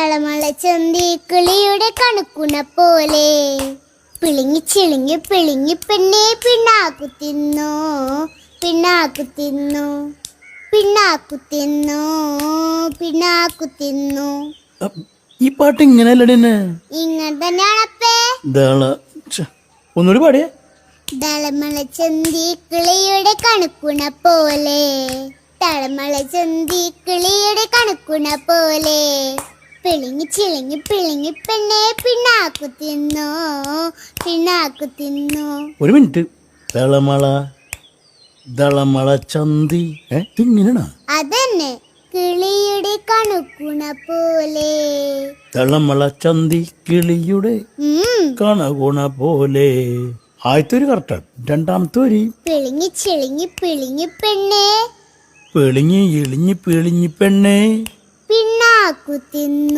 തളമള ചന്തി കിളിയുടെ കണക്കുണ പോലെ പിളിങ്ങി ചിളിങ്ങി പിളിങ്ങി പെണ്ണെ പിണ്ണാക്കു തിന്നു പിണ്ണാക്കു തിന്നു പിണ്ണാക്കു തിന്നു പിണ്ണാക്കു തിന്നു. ഈ പാട്ട് ഇങ്ങനെയല്ലേ ഇങ്ങനെ തന്നെയാണപ്പേ. ഒന്നുകൂടി പാടിയേ. തളമള ചന്തി കിളിയുടെ കണക്കുണ പോലെ തളമള ചന്തി കിളിയുടെ കണക്കുണ പോലെ പിളിങ്ങി ചിളിങ്ങി പിളിങ്ങി പെണ്ണെ പിണ്ണാക്കു തിന്നു പിണ്ണാക്കു തിന്നു. ഒരു മിനിറ്റ്. തളമള ദളമള ചന്തി ഇങ്ങനെയാണോ? അതന്നെ, കിളിയുടെ കണക്കുണ പോലെ. തളമള ചന്തി കിളിയുടെ കണകുണ പോലെ. ആദ്യത്തെ ഒരു കറക്റ്റാണ്. രണ്ടാമത്തെ ഒരു പിളിങ്ങി ചിളിങ്ങി പിളിങ്ങി പെണ്ണെ പിളിങ്ങി ഇളിഞ്ഞി പിളിഞ്ഞി പെണ്ണെ പിണ്ണാക്കു തിന്നു.